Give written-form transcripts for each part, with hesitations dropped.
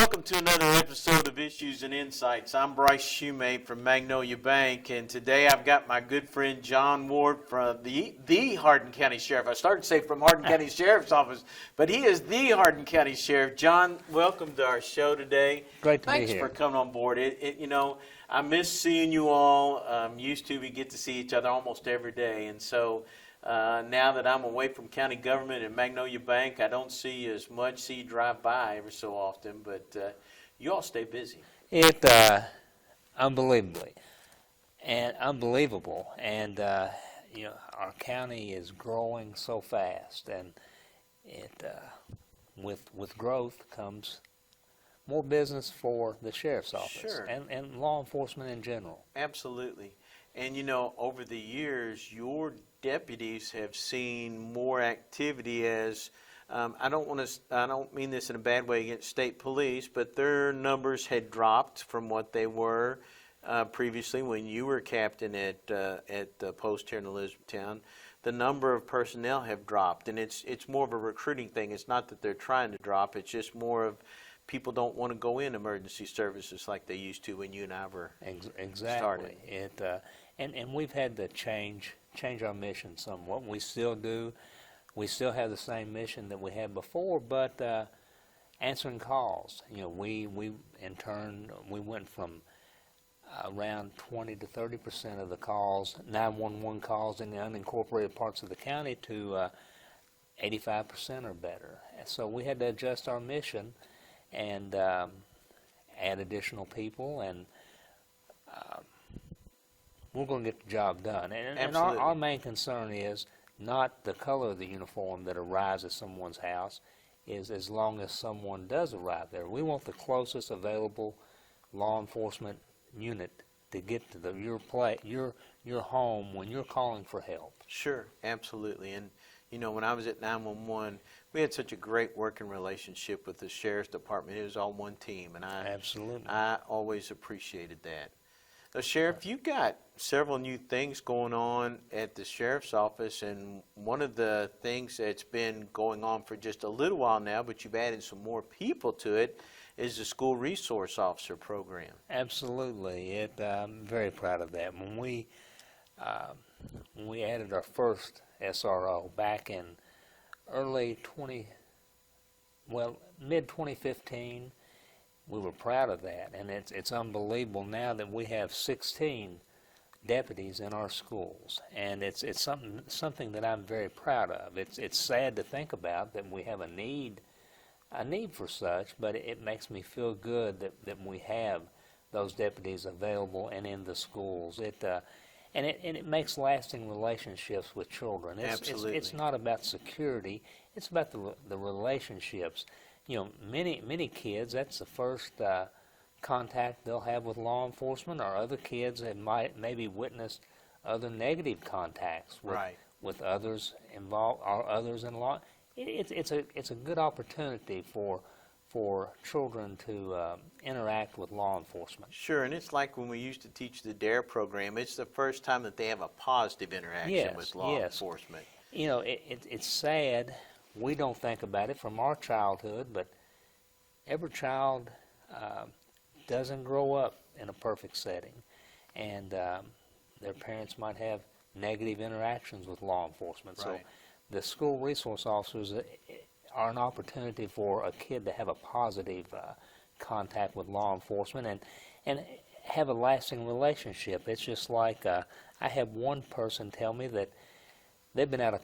welcome to another episode of Issues and Insights. I'm Bryce Shoemate from Magnolia Bank, and today I've got my good friend John Ward from the Hardin County Sheriff. I started to say from Hardin County Sheriff's Office, but he is the Hardin County Sheriff. John, welcome to our show today. Great to be here. Thanks for coming on board. I miss seeing you all. We get to see each other almost every day, and so now that I'm away from county government and Magnolia Bank, I don't see you as much. See you drive by every so often, but you all stay busy. Unbelievable, and our county is growing so fast, and with growth comes more business for the sheriff's office. Sure. and law enforcement in general. Absolutely. And over the years, your deputies have seen more activity as I don't mean this in a bad way against state police, but their numbers had dropped from what they were previously when you were captain at the post here in Elizabethtown. The number of personnel have dropped, and it's more of a recruiting thing. It's not that they're trying to drop; it's just more of people don't want to go in emergency services like they used to when you and I were Exactly. started. And we've had to change our mission somewhat. We still do. We still have the same mission that we had before, but answering calls. We in turn went from around 20 to 30% of the calls, 911 calls in the unincorporated parts of the county, to 85% or better. So we had to adjust our mission and add additional people, and we're going to get the job done. And our main concern is not the color of the uniform that arrives at someone's house, is as long as someone does arrive there. We want the closest available law enforcement unit to get to your home when you're calling for help. Sure, absolutely. And when I was at 911, we had such a great working relationship with the sheriff's department. It was all one team, and I always appreciated that. Now, Sheriff, you've got several new things going on at the sheriff's office, and one of the things that's been going on for just a little while now, but you've added some more people to it, is the school resource officer program. Absolutely. I'm very proud of that. When we added our first SRO back in mid-2015, we were proud of that, and it's unbelievable now that we have 16 deputies in our schools, and it's something that I'm very proud of. It's sad to think about that we have a need for such, but it makes me feel good that we have those deputies available and in the schools. And it makes lasting relationships with children. Absolutely. It's not about security. It's about the relationships. Many kids, that's the first contact they'll have with law enforcement, or other kids that maybe witnessed other negative contacts with others involved or others in law. It's a good opportunity for children to interact with law enforcement. Sure, and it's like when we used to teach the DARE program. It's the first time that they have a positive interaction with law enforcement. It's sad. We don't think about it from our childhood, but every child doesn't grow up in a perfect setting, and their parents might have negative interactions with law enforcement. So the school resource officers are an opportunity for a kid to have a positive contact with law enforcement and have a lasting relationship. It's just like I had one person tell me that they've been out of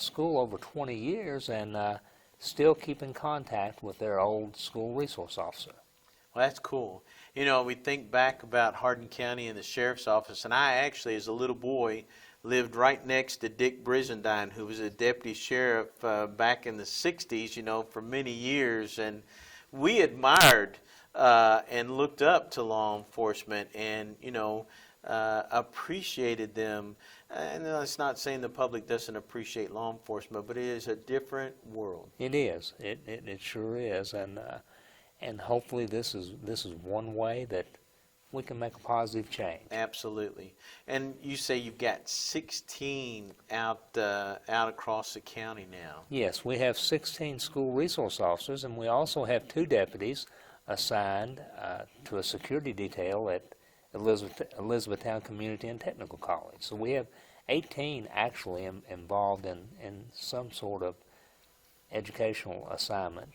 school over 20 years and still keep in contact with their old school resource officer. Well, that's cool. We think back about Hardin County and the sheriff's office, and I actually, as a little boy, lived right next to Dick Brizendine, who was a deputy sheriff back in the 60s, for many years. And we admired and looked up to law enforcement and, appreciated them. And that's not saying the public doesn't appreciate law enforcement, but it is a different world. It is. It sure is. And hopefully this is one way that we can make a positive change. Absolutely. And you say you've got 16 out across the county now. Yes, we have 16 school resource officers, and we also have 2 deputies assigned to a security detail at Elizabethtown Community and Technical College. So we have 18 actually involved in some sort of educational assignment.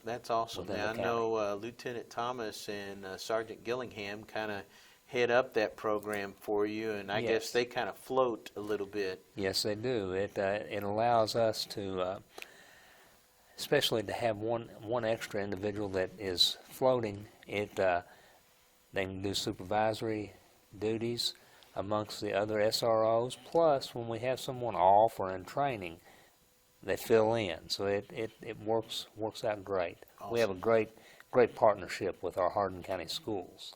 That's awesome. within Now, the I know Lieutenant Thomas and Sergeant Gillingham kind of head up that program for you, and I guess Yes. they kind of float a little bit. Yes, they do. It allows us to, especially to have one extra individual that is floating. They can do supervisory duties amongst the other SROs. Plus, when we have someone off or in training, they fill in. So it works out great. Awesome. We have a great partnership with our Hardin County schools.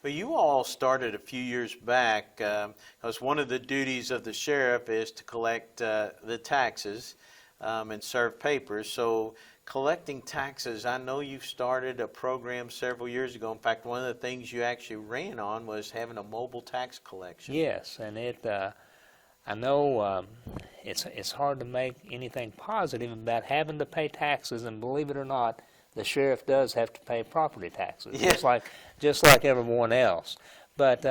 Well, you all started a few years back, because one of the duties of the sheriff is to collect the taxes and serve papers. So collecting taxes, I know you started a program several years ago. In fact, one of the things you actually ran on was having a mobile tax collection. Yes, and I know it's hard to make anything positive about having to pay taxes, and believe it or not, the sheriff does have to pay property taxes, Yeah. just like everyone else. But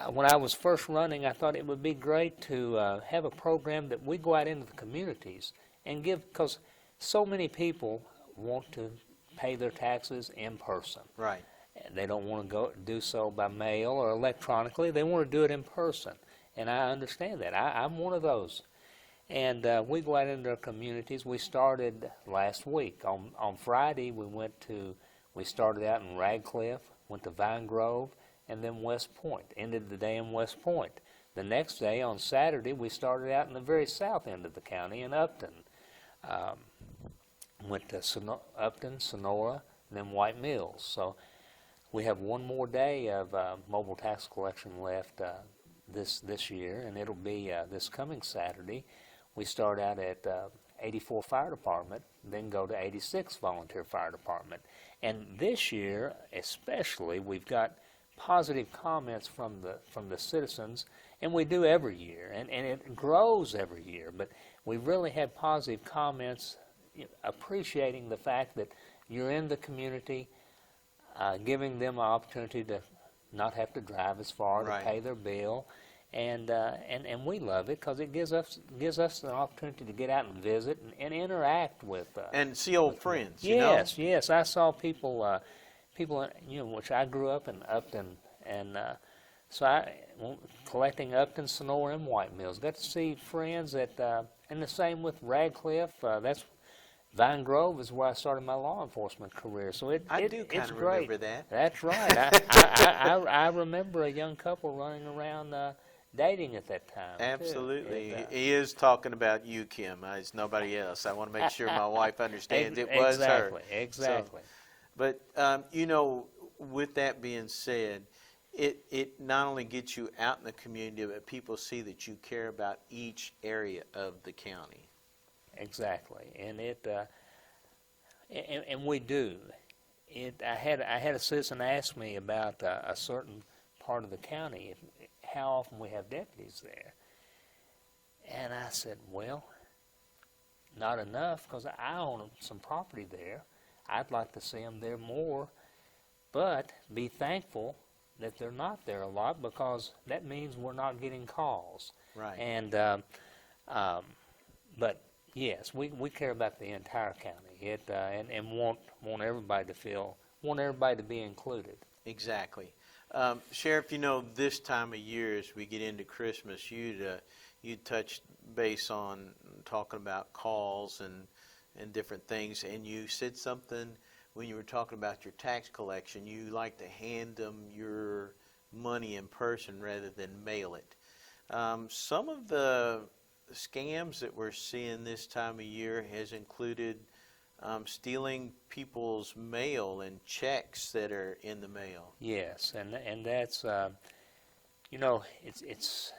when I was first running, I thought it would be great to have a program that we go out into the communities and give, because so many people want to pay their taxes in person. Right. They don't want to do so by mail or electronically. They want to do it in person, and I understand that. I'm one of those. And we go out into our communities. We started last week. On Friday, we started out in Radcliffe, went to Vine Grove, and then West Point. Ended the day in West Point. The next day, on Saturday, we started out in the very south end of the county in Upton. Went to Upton, Sonora, and then White Mills. So we have one more day of mobile tax collection left this year, and it'll be this coming Saturday. We start out at 84 Fire Department, then go to 86 Volunteer Fire Department. And this year, especially, we've got positive comments from the citizens, and we do every year, and it grows every year. But we really had positive comments, appreciating the fact that you're in the community, giving them an opportunity to not have to drive as far Right. to pay their bill. And we love it because it gives us an opportunity to get out and visit and interact with And see old friends, yes, yes. I saw people which I grew up in Upton, and so collecting Upton, Sonora, and White Mills. Got to see friends and the same with Radcliffe. That's Vine Grove is where I started my law enforcement career. So do kind it's of great. remember that. That's right. I remember a young couple running around dating at that time. too. Absolutely. He is talking about you, Kim. It's nobody else. I want to make sure my wife understands it was her. Exactly. But, with that being said, it not only gets you out in the community, but people see that you care about each area of the county. Exactly, and and we do. I had a citizen ask me about a certain part of the county, how often we have deputies there, and I said, well, not enough, because I own some property there. I'd like to see them there more, but be thankful that they're not there a lot, because that means we're not getting calls. Right. And but yes, we care about the entire county. And want everybody to be included. Exactly. Sheriff, this time of year as we get into Christmas, you touched base on talking about calls and different things, and you said something when you were talking about your tax collection. You like to hand them your money in person rather than mail it. Some of the scams that we're seeing this time of year has included stealing people's mail and checks that are in the mail. Yes, and that's it's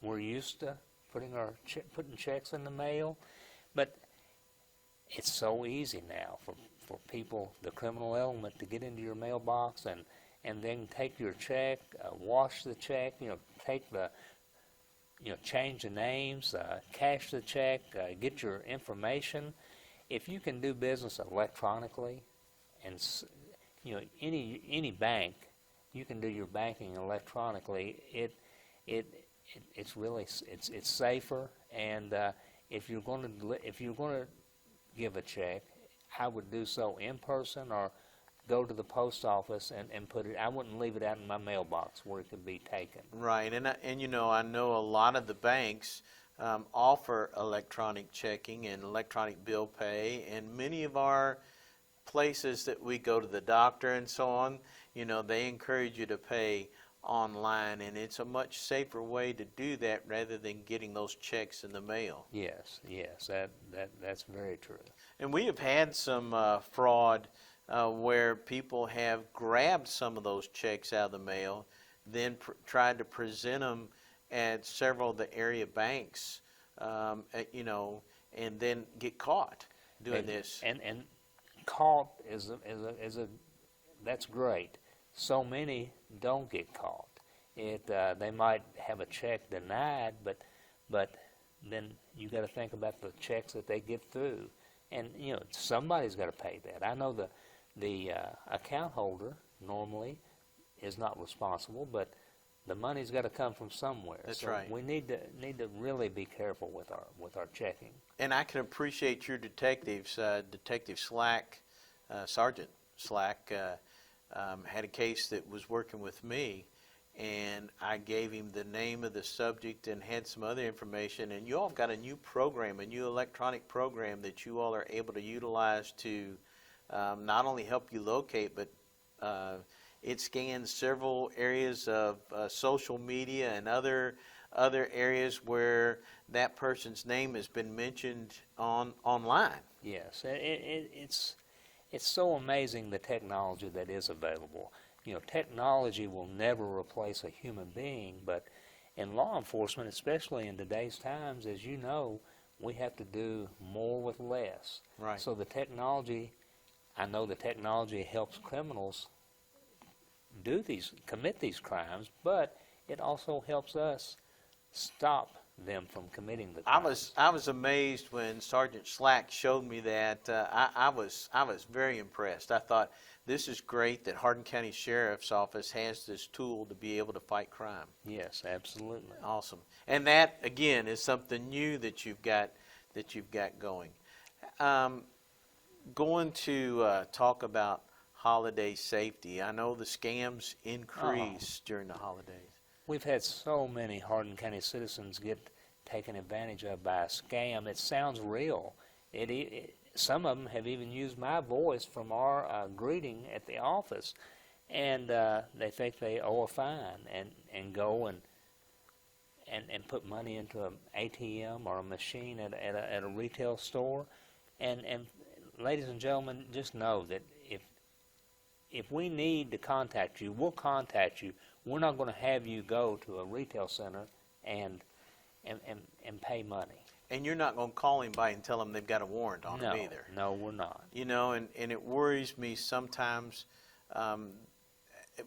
we're used to putting checks in the mail, but it's so easy now for people, the criminal element, to get into your mailbox and and then take your check, wash the check, take the, change the names, cash the check, get your information. If you can do business electronically, and any bank, you can do your banking electronically. It's really it's safer, and if you're going to give a check, I would do so in person or go to the post office and put it. I wouldn't leave it out in my mailbox where it could be taken. Right, and I know a lot of the banks offer electronic checking and electronic bill pay, and many of our places that we go to the doctor and so on, they encourage you to pay online, and it's a much safer way to do that rather than getting those checks in the mail. Yes, that's very true. And we have had some fraud where people have grabbed some of those checks out of the mail, then tried to present them at several of the area banks, and then get caught doing this. And caught is that's great. So many don't get caught. They might have a check denied, but then you got to think about the checks that they get through, and somebody's got to pay that. I know the account holder normally is not responsible, but the money's got to come from somewhere. That's so right. We need to really be careful with our checking. And I can appreciate your detectives, Detective Slack, Sergeant Slack, had a case that was working with me, and I gave him the name of the subject and had some other information, and you all have got a new program, a new electronic program that you all are able to utilize to not only help you locate, but it scans several areas of social media and other areas where that person's name has been mentioned online. Yes, it's so amazing the technology that is available. Technology will never replace a human being, but in law enforcement, especially in today's times, as you know, we have to do more with less. Right. So I know the technology helps criminals commit these crimes, but it also helps us stop them from committing the crimes. I was amazed when Sergeant Slack showed me that. I was very impressed. I thought, this is great that Hardin County Sheriff's Office has this tool to be able to fight crime. Yes, absolutely. Awesome. And that again is something new that you've got going. Going to talk about holiday safety. I know the scams increase during the holidays. We've had so many Hardin County citizens get taken advantage of by a scam. It sounds real. Some of them have even used my voice from our greeting at the office, and they think they owe a fine and go and put money into an ATM or a machine at a retail store. And ladies and gentlemen, just know that if we need to contact you, we'll contact you. We're not going to have you go to a retail center and pay money. And you're not going to call anybody and tell them they've got a warrant on them either. No, we're not. And it worries me sometimes.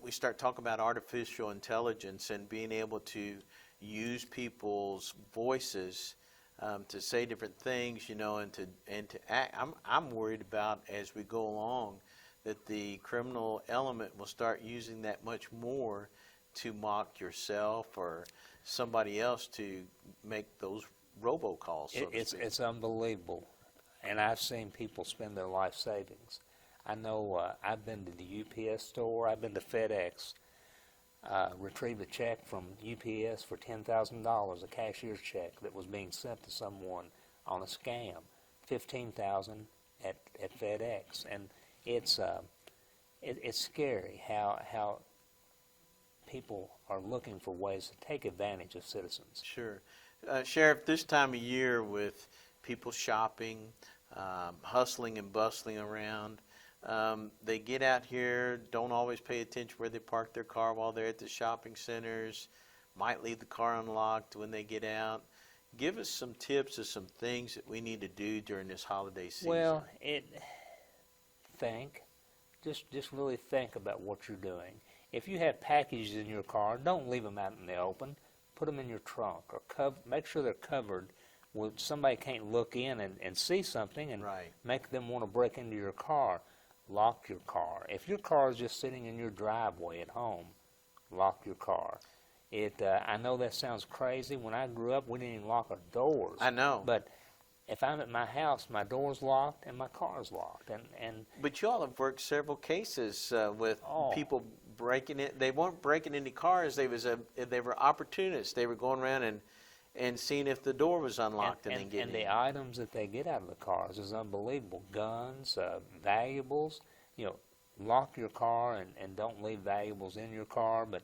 We start talking about artificial intelligence and being able to use people's voices to say different things, and to act. I'm worried about, as we go along, that the criminal element will start using that much more to mock yourself or somebody else to make those robocalls. It's unbelievable, and I've seen people spend their life savings. I know I've been to the UPS store, I've been to FedEx, retrieved a check from UPS for $10,000, a cashier's check that was being sent to someone on a scam, $15,000 at FedEx, and it's scary how people are looking for ways to take advantage of citizens. Sure. Sheriff, this time of year with people shopping, hustling and bustling around, they get out here, don't always pay attention where they park their car while they're at the shopping centers, might leave the car unlocked when they get out. Give us some tips of some things that we need to do during this holiday season. Well, just really think about what you're doing. if you have packages in your car, don't leave them out in the open. Put them in your trunk, or make sure they're covered where somebody can't look in and see something and Right. make them want to break into your car. Lock your car. If your car is just sitting in your driveway at home, lock your car. I know that sounds crazy. When I grew up, we didn't even lock our doors. I know. But if I'm at my house, my door's locked and my car's locked. But you all have worked several cases with Oh. people breaking it. They weren't breaking any cars. They were opportunists. They were going around and seeing if the door was unlocked and then getting and the in. items that they get out of the cars is unbelievable. Guns, valuables. Lock your car and don't leave valuables in your car. But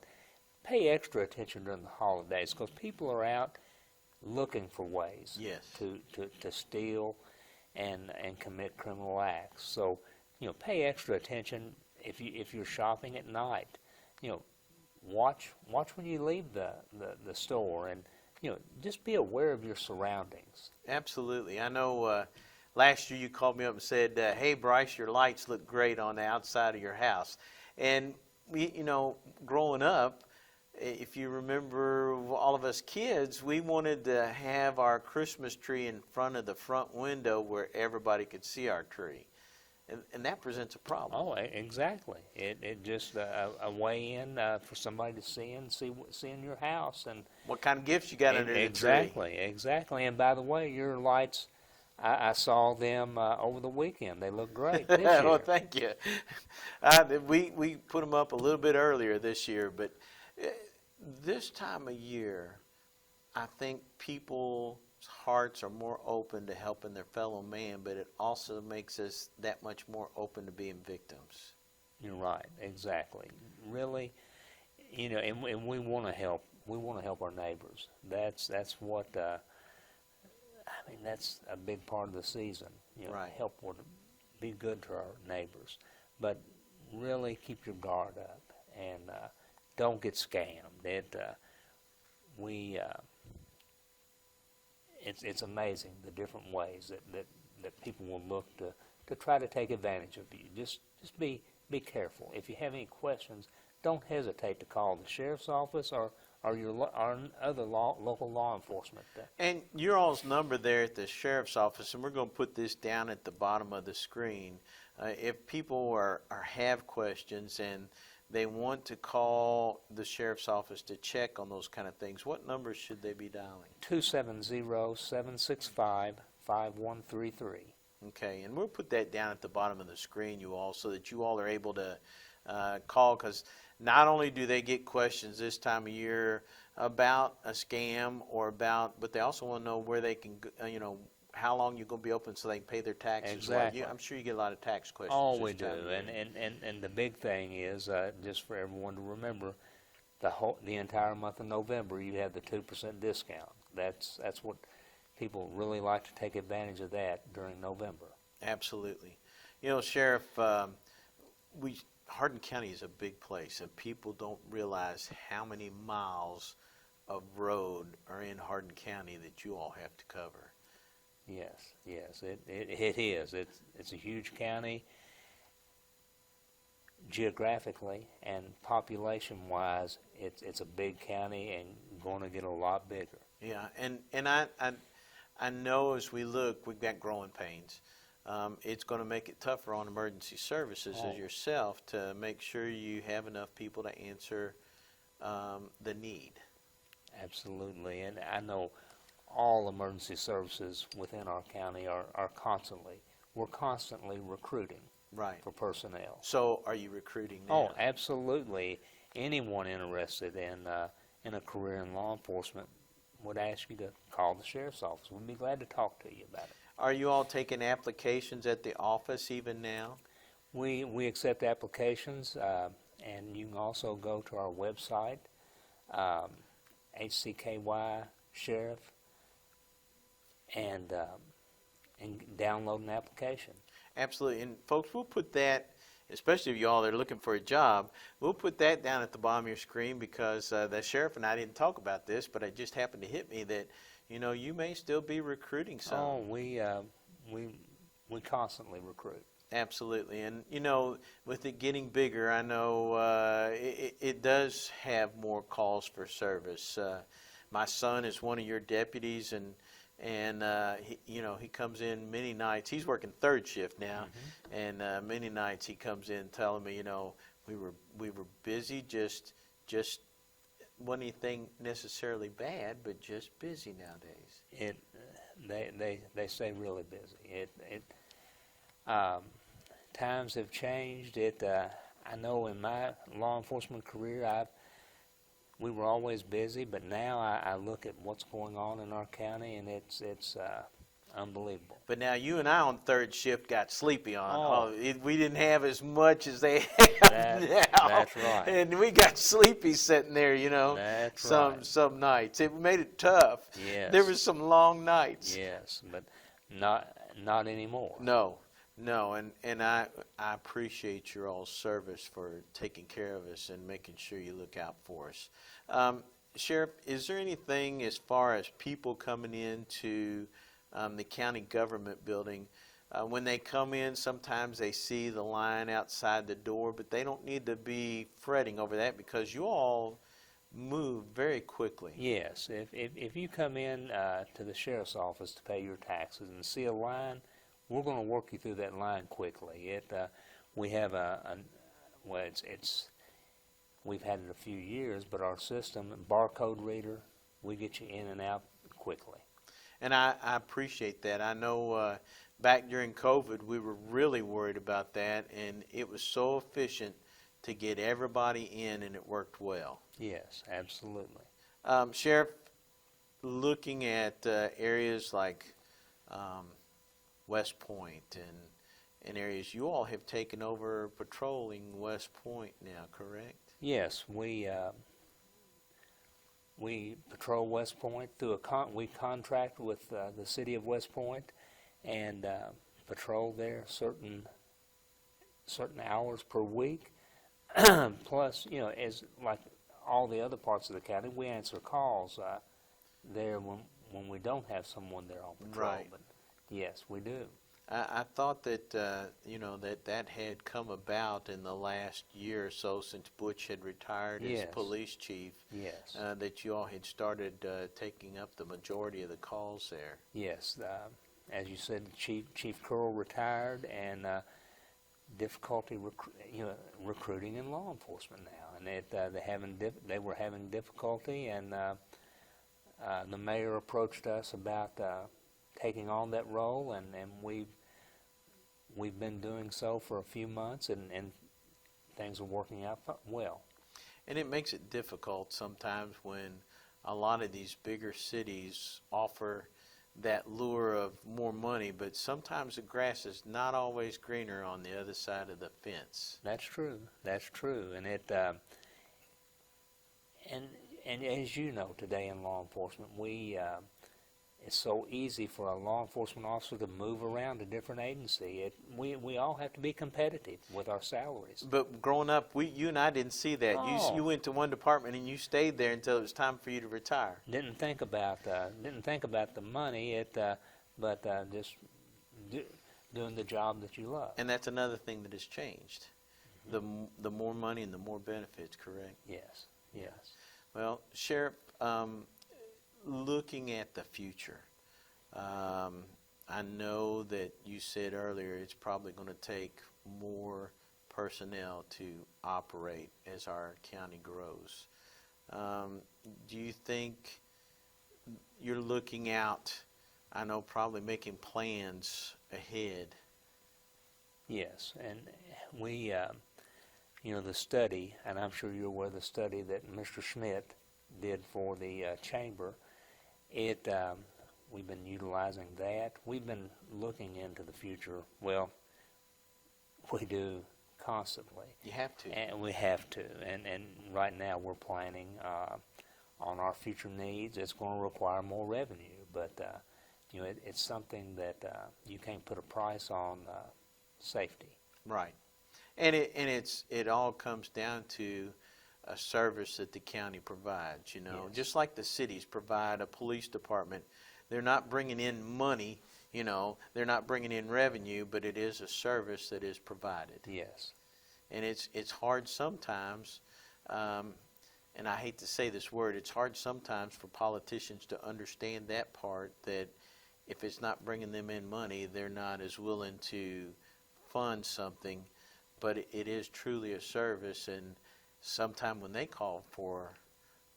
pay extra attention during the holidays because people are out looking for ways Yes. to steal and commit criminal acts. So, pay extra attention if you're shopping at night. Watch when you leave the store and just be aware of your surroundings. Absolutely. I know last year you called me up and said, hey, Bryce, your lights look great on the outside of your house. And, growing up, if you remember all of us kids, we wanted to have our Christmas tree in front of the front window where everybody could see our tree. And that presents a problem. Oh, exactly. It just a way in for somebody to see in your house and What kind of gifts you got under the tree? Exactly. And by the way, your lights, I saw them over the weekend. They look great this year. Well, thank you. We put them up a little bit earlier this year, but this time of year, I think people's hearts are more open to helping their fellow man, but it also makes us that much more open to being victims. You're right. Exactly. Really, and we want to help. We want to help our neighbors. That's what. That's a big part of the season. Right. Be good to our neighbors, but really keep your guard up and don't get scammed. It's amazing the different ways that people will look to try to take advantage of you. Just be careful. If you have any questions, don't hesitate to call the sheriff's office or our other local law enforcement. And your all's number there at the sheriff's office, and we're going to put this down at the bottom of the screen. If people have questions and they want to call the sheriff's office to check on those kind of things, what numbers should they be dialing? 270-765-5133. Okay, and we'll put that down at the bottom of the screen, you all, so that you all are able to call, because not only do they get questions this time of year about a scam but they also want to know where they can, how long you're going to be open so they can pay their taxes. Exactly. I'm sure you get a lot of tax questions. Oh, we this do, time of year. and the big thing is just for everyone to remember, the entire month of November you have the 2% discount. That's what people really like to take advantage of that during November. Absolutely. Sheriff, Hardin County is a big place, and people don't realize how many miles of road are in Hardin County that you all have to cover. Yes, it is. It's a huge county geographically, and population-wise, it's a big county and going to get a lot bigger. Yeah, and I know as we look, we've got growing pains. It's going to make it tougher on emergency services as yourself to make sure you have enough people to answer the need. Absolutely, and I know all emergency services within our county we're constantly recruiting Right. for personnel. So are you recruiting now? Oh, absolutely. Anyone interested in a career in law enforcement would ask you to call the sheriff's office. We'd be glad to talk to you about it. Are you all taking applications at the office even now? We accept applications, and you can also go to our website, HCKY Sheriff, and download an application. Absolutely. And folks, we'll put that, especially if you all are looking for a job, we'll put that down at the bottom of your screen, because the sheriff and I didn't talk about this, but it just happened to hit me that, you may still be recruiting some. Oh, we constantly recruit. Absolutely. And, with it getting bigger, I know it does have more calls for service. My son is one of your deputies, and he comes in many nights. He's working third shift now, and many nights he comes in telling me, we were busy, just wasn't anything necessarily bad, but just busy nowadays. They stay really busy. Times have changed. I know in my law enforcement career, we were always busy, but now I look at what's going on in our county, and it's unbelievable. But now you and I on third shift got sleepy on. Oh. We didn't have as much as they have now. That's right. And we got sleepy sitting there, That's some nights. It made it tough. Yes. There was some long nights. Yes, but not anymore. No, and I appreciate your all's service for taking care of us and making sure you look out for us. Sheriff, is there anything as far as people coming into the county government building, when they come in, sometimes they see the line outside the door, but they don't need to be fretting over that because you all move very quickly. Yes, if you come in to the sheriff's office to pay your taxes and see a line, we're going to work you through that line quickly. We have we've had it a few years, but our system, barcode reader, we get you in and out quickly. And I appreciate that. I know back during COVID, we were really worried about that, and it was so efficient to get everybody in, and it worked well. Yes, absolutely. Sheriff, looking at areas like West Point and areas, you all have taken over patrolling West Point now, correct? Yes, we patrol West Point through we contract with the city of West Point and patrol there certain hours per week. Plus, as like all the other parts of the county, we answer calls there when we don't have someone there on patrol. Right. But yes, we do. I thought that that had come about in the last year or so since Butch had retired as Yes. police chief. Yes. That you all had started taking up the majority of the calls there. Yes, as you said, Chief Curl retired, and difficulty recruiting in law enforcement now, and they were having difficulty, and the mayor approached us about taking on that role, and we've been doing so for a few months, and things are working out well. And it makes it difficult sometimes when a lot of these bigger cities offer that lure of more money, but sometimes the grass is not always greener on the other side of the fence. That's true. That's true, and and as you know, today in law enforcement, it's so easy for a law enforcement officer to move around a different agency. We all have to be competitive with our salaries. But growing up, you and I didn't see that. Oh. You went to one department and you stayed there until it was time for you to retire. Didn't think about the money. But just doing the job that you love. And that's another thing that has changed. The more money and the more benefits, correct? Yes. Yes. Well, Sheriff, looking at the future, I know that you said earlier it's probably going to take more personnel to operate as our county grows. Do you think you're looking out, I know probably making plans ahead? Yes, and we, the study, and I'm sure you're aware of the study that Mr. Schmidt did for the chamber. We've been utilizing that. We've been looking into the future. Well, we do constantly. You have to. And we have to. And right now we're planning on our future needs. It's going to require more revenue, but it's something that you can't put a price on safety. Right. And it all comes down to a service that the county provides, Yes. Just like the cities provide a police department. They're not bringing in money, You know, they're not bringing in revenue, but it is a service that is provided. Yes. And it's hard sometimes, and I hate to say this word, it's hard sometimes for politicians to understand that part, that if it's not bringing them in money, they're not as willing to fund something. But it is truly a service, and sometime when they call for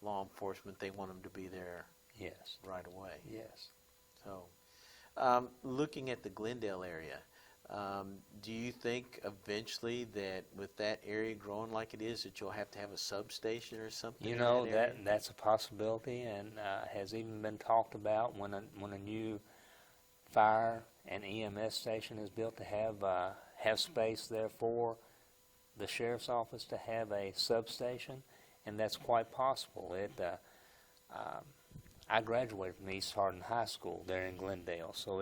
law enforcement, they want them to be there Yes. right away. Yes. So, looking at the Glendale area, do you think eventually that with that area growing like it is, that you'll have to have a substation or something? You in know, that area? that's a possibility, and has even been talked about when a new fire and EMS station is built, to have space there for the sheriff's office to have a substation, and that's quite possible. I graduated from East Hardin High School there in Glendale, so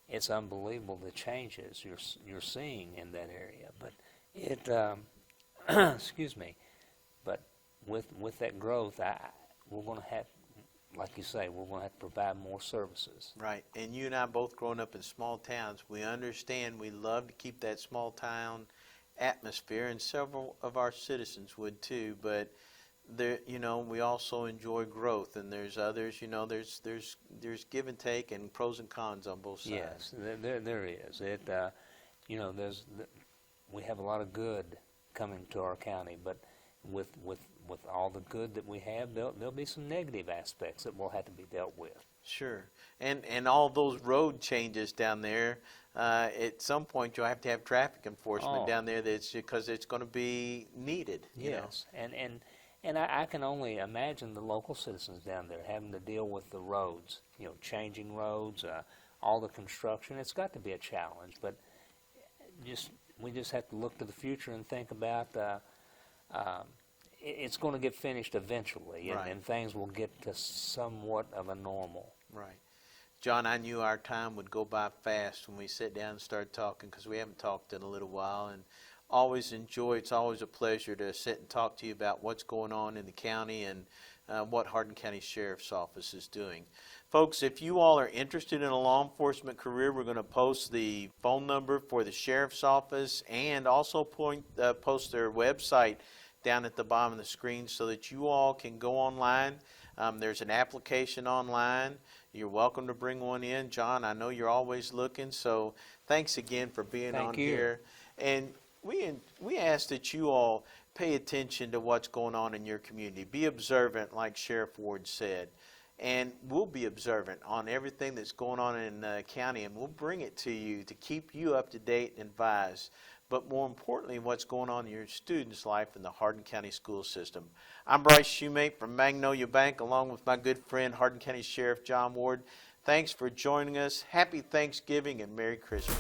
it's unbelievable the changes you're seeing in that area. But excuse me, but with that growth, we're going to have, like you say, we're going to have to provide more services. Right, and you and I both growing up in small towns, we understand we love to keep that small town atmosphere, and several of our citizens would too, but there, you know, we also enjoy growth, and there's others, you know, there's give and take and pros and cons on both sides. Yes, there is. You know, we have a lot of good coming to our county, but with all the good that we have, there'll be some negative aspects that will have to be dealt with. Sure, and all those road changes down there, at some point you'll have to have traffic enforcement down there, that's because it's going to be needed. You know? Yes, and I can only imagine the local citizens down there having to deal with the roads, you know, changing roads, all the construction. It's got to be a challenge, but we just have to look to the future and think about it's going to get finished eventually, Right. and things will get to somewhat of a normal. Right. John, I knew our time would go by fast when we sit down and start talking, because we haven't talked in a little while, and it's always a pleasure to sit and talk to you about what's going on in the county and what Hardin County Sheriff's Office is doing. Folks, if you all are interested in a law enforcement career, we're going to post the phone number for the Sheriff's Office, and also post their website down at the bottom of the screen so that you all can go online. There's an application online. You're welcome to bring one in. John, I know you're always looking, so thanks again for being on here. And we ask that you all pay attention to what's going on in your community. Be observant, like Sheriff Ward said. And we'll be observant on everything that's going on in the county, and we'll bring it to you to keep you up to date and advised. But more importantly, what's going on in your students' life in the Hardin County school system. I'm Bryce Shoemate from Magnolia Bank, along with my good friend, Hardin County Sheriff John Ward. Thanks for joining us. Happy Thanksgiving and Merry Christmas.